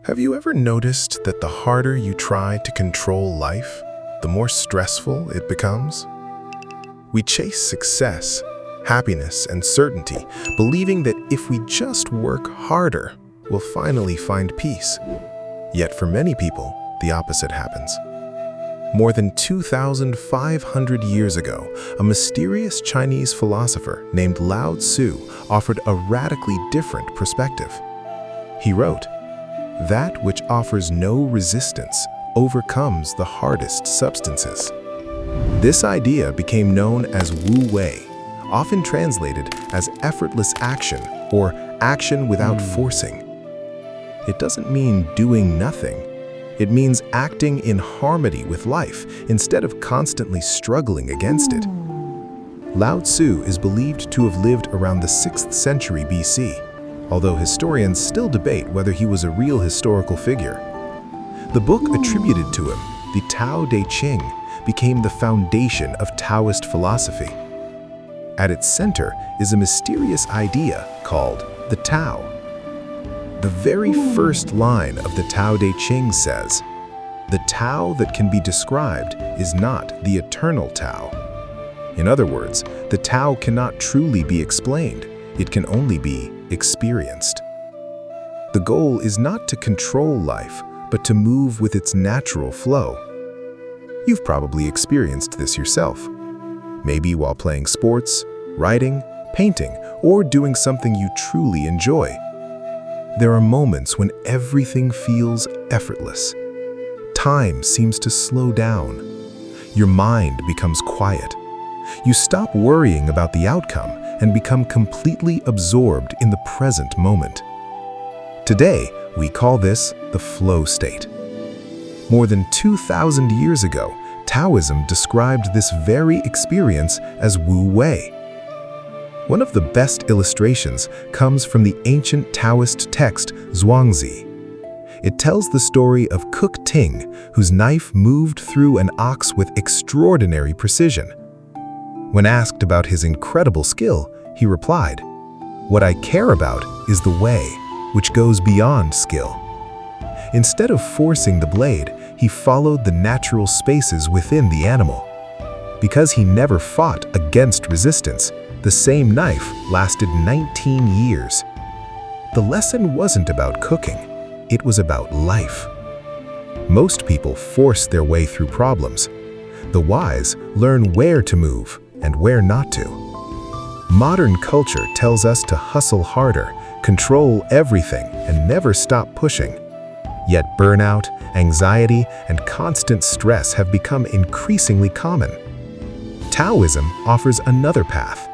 Have you ever noticed that the harder you try to control life, the more stressful it becomes? We chase success, happiness, and certainty, believing that if we just work harder, we'll finally find peace. Yet for many people, the opposite happens. More than 2,500 years ago, a mysterious Chinese philosopher named Lao Tzu offered a radically different perspective. He wrote, "That which offers no resistance overcomes the hardest substances." This idea became known as Wu Wei, often translated as effortless action or action without forcing. It doesn't mean doing nothing. It means acting in harmony with life instead of constantly struggling against it. Lao Tzu is believed to have lived around the 6th century BC, although historians still debate whether he was a real historical figure. The book attributed to him, the Tao Te Ching, became the foundation of Taoist philosophy. At its center is a mysterious idea called the Tao. The very first line of the Tao Te Ching says, "The Tao that can be described is not the eternal Tao." In other words, the Tao cannot truly be explained. It can only be experienced. The goal is not to control life, but to move with its natural flow. You've probably experienced this yourself. Maybe while playing sports, writing, painting, or doing something you truly enjoy. There are moments when everything feels effortless. Time seems to slow down. Your mind becomes quiet. You stop worrying about the outcome and become completely absorbed in the present moment. Today, we call this the flow state. More than 2,000 years ago, Taoism described this very experience as Wu Wei. One of the best illustrations comes from the ancient Taoist text Zhuangzi. It tells the story of Cook Ting, whose knife moved through an ox with extraordinary precision. When asked about his incredible skill, he replied, "What I care about is the way, which goes beyond skill." Instead of forcing the blade, he followed the natural spaces within the animal. Because he never fought against resistance, the same knife lasted 19 years. The lesson wasn't about cooking, it was about life. Most people force their way through problems. The wise learn where to move and where not to. Modern culture tells us to hustle harder, control everything, and never stop pushing. Yet burnout, anxiety, and constant stress have become increasingly common. Taoism offers another path.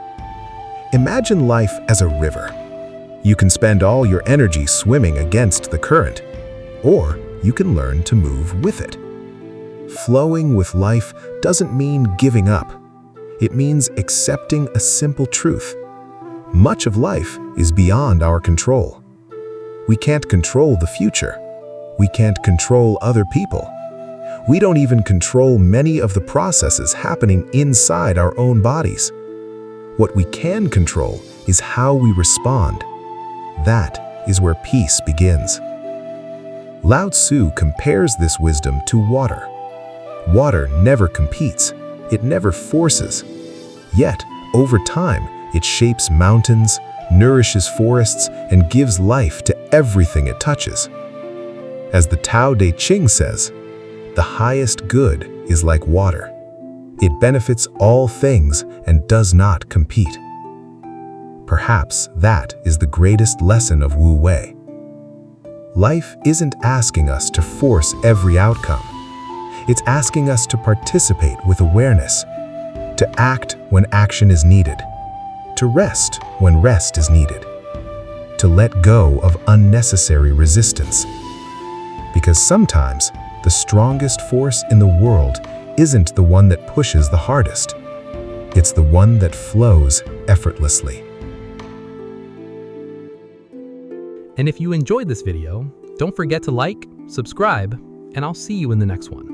Imagine life as a river. You can spend all your energy swimming against the current, or you can learn to move with it. Flowing with life doesn't mean giving up. It means accepting a simple truth. Much of life is beyond our control. We can't control the future. We can't control other people. We don't even control many of the processes happening inside our own bodies. What we can control is how we respond. That is where peace begins. Lao Tzu compares this wisdom to water. Water never competes. It never forces. Yet, over time, it shapes mountains, nourishes forests, and gives life to everything it touches. As the Tao Te Ching says, the highest good is like water. It benefits all things and does not compete. Perhaps that is the greatest lesson of Wu Wei. Life isn't asking us to force every outcome. It's asking us to participate with awareness, to act when action is needed, to rest when rest is needed, to let go of unnecessary resistance. Because sometimes the strongest force in the world isn't the one that pushes the hardest. It's the one that flows effortlessly. And if you enjoyed this video, don't forget to like, subscribe, and I'll see you in the next one.